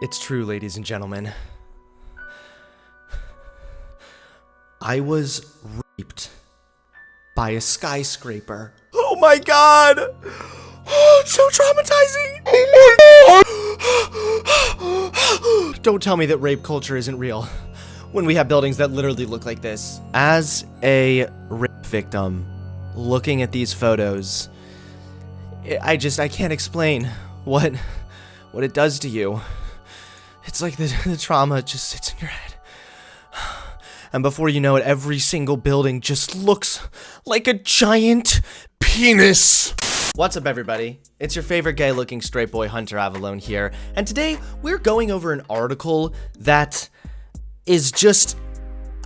It's true, ladies and gentlemen. I was raped by a skyscraper. Oh my god! Oh, it's so traumatizing! Oh my god! Don't tell me that rape culture isn't real when we have buildings that literally look like this. As a rape victim, looking at these photos, I can't explain what it does to you. It's like the trauma just sits in your head. And before you know it, every single building just looks like a giant penis. What's up, everybody? It's your favorite gay-looking straight boy, Hunter Avalone here. And today, we're going over an article that is just...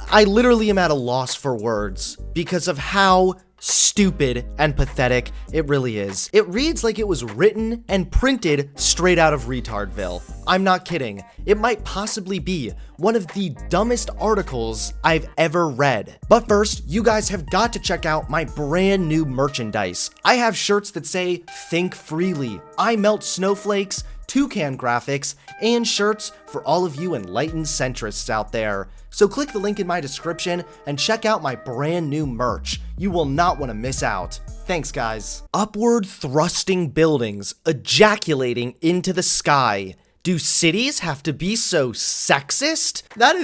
I literally am at a loss for words because of how stupid and pathetic it really is. It reads like it was written and printed straight out of Retardville. I'm not kidding. It might possibly be one of the dumbest articles I've ever read. But first, you guys have got to check out my brand new merchandise. I have shirts that say, "Think freely, I melt snowflakes," toucan graphics, and shirts for all of you enlightened centrists out there. So click the link in my description and check out my brand new merch. You will not want to miss out. Thanks, guys. Upward thrusting buildings ejaculating into the sky. Do cities have to be so sexist? That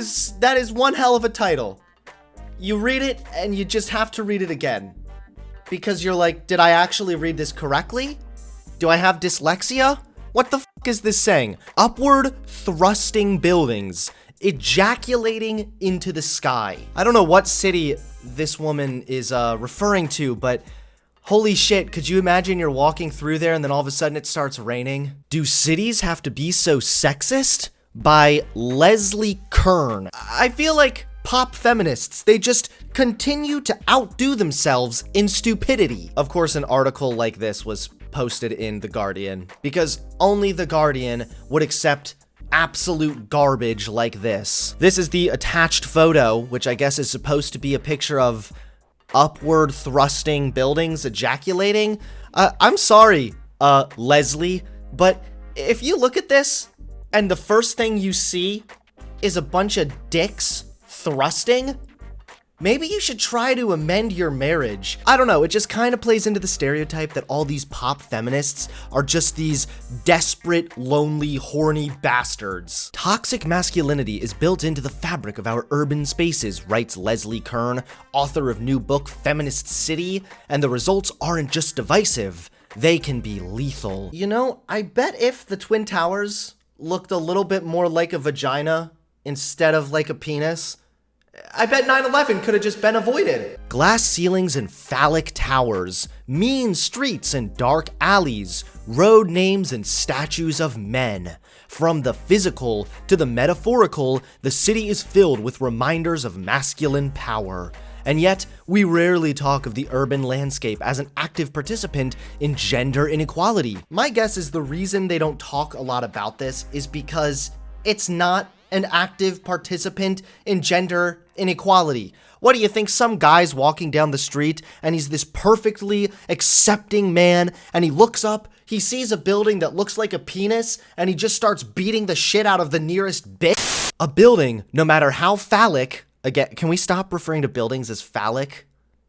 is one hell of a title. You read it and you just have to read it again. Because you're like, did I actually read this correctly? Do I have dyslexia? What the f is this saying? Upward thrusting buildings ejaculating into the sky. I don't know what city this woman is referring to, but holy shit, could you imagine you're walking through there and then all of a sudden it starts raining? Do cities have to be so sexist? By Leslie Kern. I feel like pop feminists, they just continue to outdo themselves in stupidity. Of course, an article like this was posted in The Guardian because only The Guardian would accept absolute garbage like this. This is the attached photo, which I guess is supposed to be a picture of upward thrusting buildings ejaculating. I'm sorry, Leslie, but if you look at this and the first thing you see is a bunch of dicks thrusting, maybe you should try to amend your marriage. I don't know, it just kind of plays into the stereotype that all these pop feminists are just these desperate, lonely, horny bastards. Toxic masculinity is built into the fabric of our urban spaces, writes Leslie Kern, author of new book Feminist City, and the results aren't just divisive, they can be lethal. You know, I bet if the Twin Towers looked a little bit more like a vagina instead of like a penis, I bet 9/11 could have just been avoided. Glass ceilings and phallic towers, mean streets and dark alleys, road names and statues of men. From the physical to the metaphorical, the city is filled with reminders of masculine power. And yet, we rarely talk of the urban landscape as an active participant in gender inequality. My guess is the reason they don't talk a lot about this is because it's not an active participant in gender inequality. What do you think? Some guy's walking down the street and he's this perfectly accepting man and he looks up, he sees a building that looks like a penis and he just starts beating the shit out of the nearest bitch? A building, no matter how phallic, again, can we stop referring to buildings as phallic?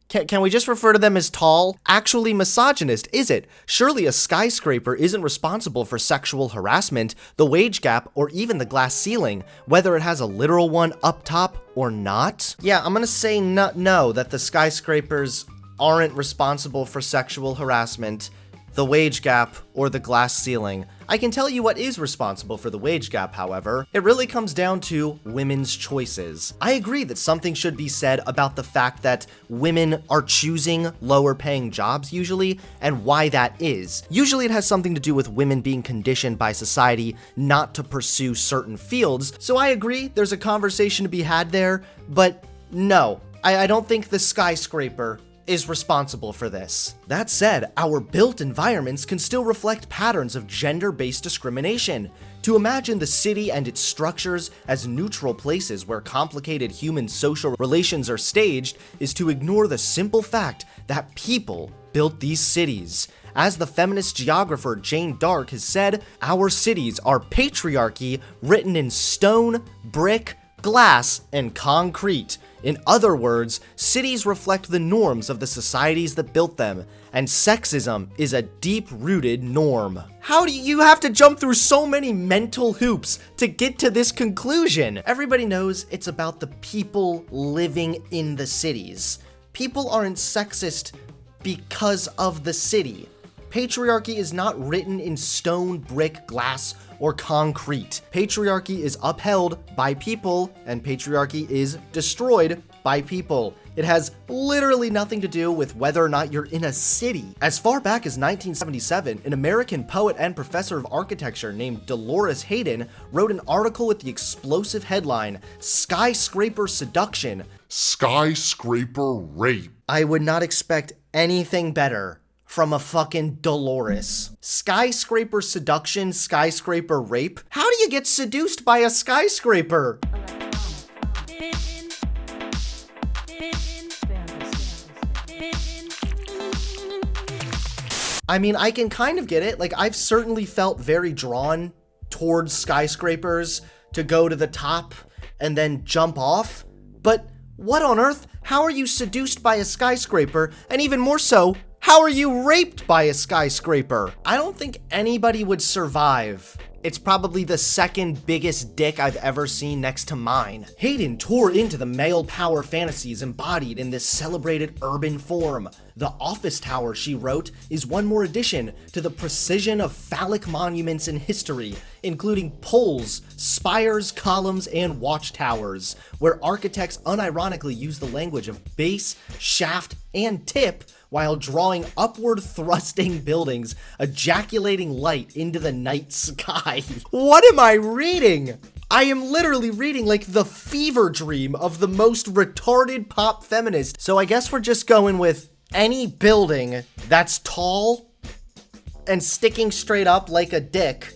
Can we just refer to them as tall? Actually misogynist, is it? Surely a skyscraper isn't responsible for sexual harassment, the wage gap, or even the glass ceiling, whether it has a literal one up top or not. Yeah, I'm gonna say no, that the skyscrapers aren't responsible for sexual harassment, the wage gap, or the glass ceiling. I can tell you what is responsible for the wage gap, however. It really comes down to women's choices. I agree that something should be said about the fact that women are choosing lower paying jobs usually, and why that is. Usually it has something to do with women being conditioned by society not to pursue certain fields, so I agree there's a conversation to be had there, but no, I don't think the skyscraper is responsible for this. That said, our built environments can still reflect patterns of gender-based discrimination. To imagine the city and its structures as neutral places where complicated human social relations are staged is to ignore the simple fact that people built these cities. As the feminist geographer Jane Dark has said, our cities are patriarchy written in stone, brick, glass, and concrete. In other words, cities reflect the norms of the societies that built them, and sexism is a deep-rooted norm. How do you have to jump through so many mental hoops to get to this conclusion? Everybody knows it's about the people living in the cities. People aren't sexist because of the city. Patriarchy is not written in stone, brick, glass, or concrete. Patriarchy is upheld by people, and patriarchy is destroyed by people. It has literally nothing to do with whether or not you're in a city. As far back as 1977, an American poet and professor of architecture named Dolores Hayden wrote an article with the explosive headline, "Skyscraper Seduction." Skyscraper rape. I would not expect anything better from a fucking Dolores. Skyscraper seduction, skyscraper rape? How do you get seduced by a skyscraper? I mean, I can kind of get it. Like, I've certainly felt very drawn towards skyscrapers to go to the top and then jump off. But what on earth? How are you seduced by a skyscraper? And even more so, how are you raped by a skyscraper? I don't think anybody would survive. It's probably the second biggest dick I've ever seen next to mine. Hayden tore into the male power fantasies embodied in this celebrated urban form. The office tower, she wrote, is one more addition to the precision of phallic monuments in history, including poles, spires, columns, and watchtowers, where architects unironically use the language of base, shaft, and tip while drawing upward thrusting buildings, ejaculating light into the night sky. What am I reading? I am literally reading like the fever dream of the most retarded pop feminist. So I guess we're just going with any building that's tall and sticking straight up like a dick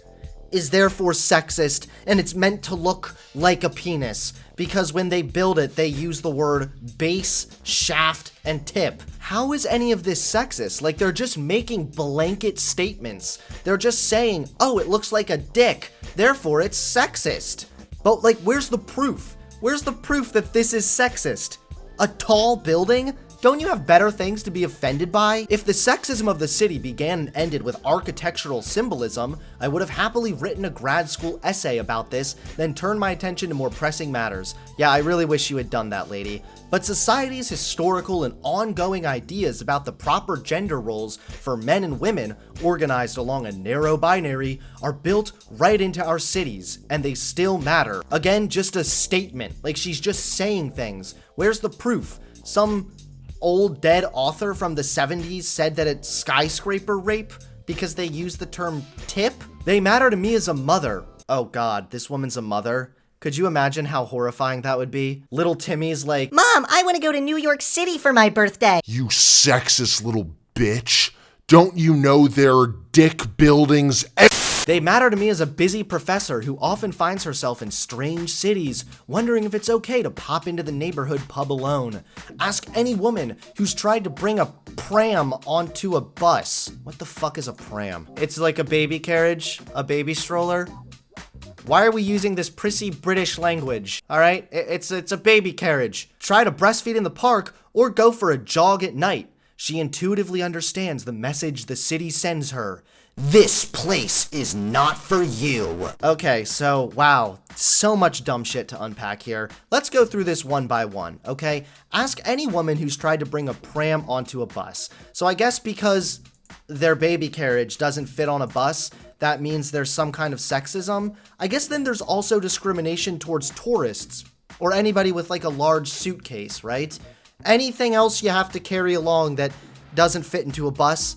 is therefore sexist, and it's meant to look like a penis, because when they build it, they use the word base, shaft, and tip. How is any of this sexist? Like, they're just making blanket statements. They're just saying, oh, it looks like a dick, therefore it's sexist. But, like, where's the proof? Where's the proof that this is sexist? A tall building? Don't you have better things to be offended by? If the sexism of the city began and ended with architectural symbolism, I would have happily written a grad school essay about this, then turned my attention to more pressing matters. Yeah, I really wish you had done that, lady. But society's historical and ongoing ideas about the proper gender roles for men and women, organized along a narrow binary, are built right into our cities, and they still matter. Again, just a statement, like she's just saying things. Where's the proof? Some old dead author from the 70s said that it's skyscraper rape because they use the term tip? They matter to me as a mother. Oh god, this woman's a mother? Could you imagine how horrifying that would be? Little Timmy's like, Mom, I want to go to New York City for my birthday. You sexist little bitch. Don't you know there are dick buildings everywhere? They matter to me as a busy professor who often finds herself in strange cities, wondering if it's okay to pop into the neighborhood pub alone. Ask any woman who's tried to bring a pram onto a bus. What the fuck is a pram? It's like a baby carriage, a baby stroller. Why are we using this prissy British language? All right, it's a baby carriage. Try to breastfeed in the park or go for a jog at night. She intuitively understands the message the city sends her. This place is not for you. Okay, so wow, so much dumb shit to unpack here. Let's go through this one by one, okay? Ask any woman who's tried to bring a pram onto a bus. So I guess because their baby carriage doesn't fit on a bus, that means there's some kind of sexism. I guess then there's also discrimination towards tourists or anybody with like a large suitcase, right? Anything else you have to carry along that doesn't fit into a bus,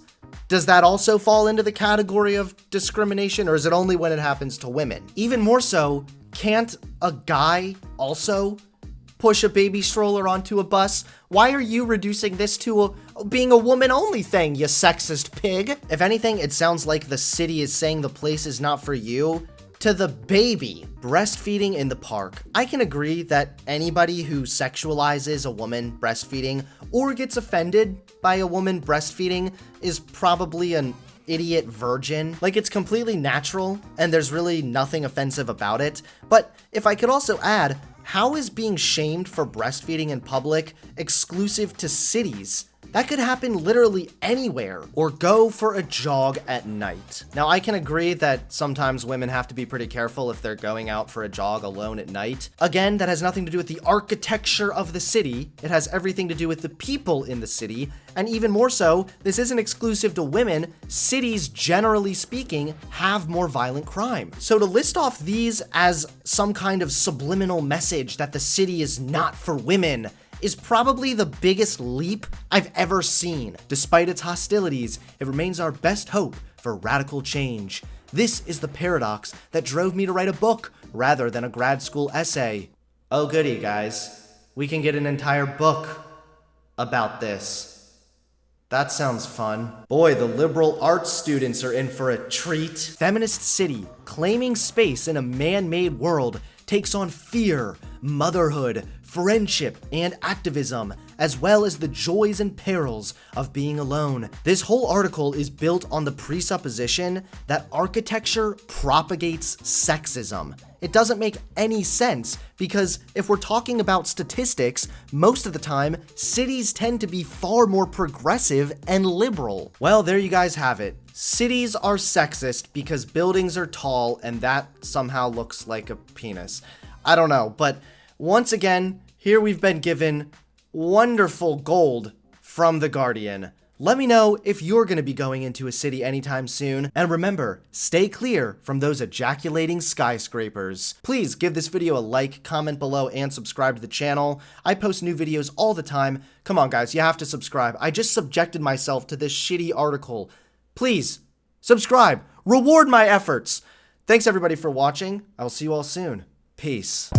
does that also fall into the category of discrimination, or is it only when it happens to women? Even more so, can't a guy also push a baby stroller onto a bus? Why are you reducing this to being a woman-only thing, you sexist pig? If anything, it sounds like the city is saying the place is not for you to the baby breastfeeding in the park. I can agree that anybody who sexualizes a woman breastfeeding or gets offended by a woman breastfeeding is probably an idiot virgin. Like, it's completely natural and there's really nothing offensive about it. But if I could also add, how is being shamed for breastfeeding in public exclusive to cities? That could happen literally anywhere. Or go for a jog at night. Now, I can agree that sometimes women have to be pretty careful if they're going out for a jog alone at night. Again, that has nothing to do with the architecture of the city. It has everything to do with the people in the city. And even more so, this isn't exclusive to women. Cities, generally speaking, have more violent crime. So to list off these as some kind of subliminal message that the city is not for women is probably the biggest leap I've ever seen. Despite its hostilities, it remains our best hope for radical change. This is the paradox that drove me to write a book rather than a grad school essay. Oh goody, guys. We can get an entire book about this. That sounds fun. Boy, the liberal arts students are in for a treat. Feminist City, claiming space in a man-made world, takes on fear, motherhood, friendship, and activism, as well as the joys and perils of being alone. This whole article is built on the presupposition that architecture propagates sexism. It doesn't make any sense because if we're talking about statistics, most of the time, cities tend to be far more progressive and liberal. Well, there you guys have it. Cities are sexist because buildings are tall and that somehow looks like a penis. I don't know, but once again, here we've been given wonderful gold from The Guardian. Let me know if you're going to be going into a city anytime soon. And remember, stay clear from those ejaculating skyscrapers. Please give this video a like, comment below, and subscribe to the channel. I post new videos all the time. Come on, guys, you have to subscribe. I just subjected myself to this shitty article. Please, subscribe. Reward my efforts. Thanks, everybody, for watching. I will see you all soon. Peace.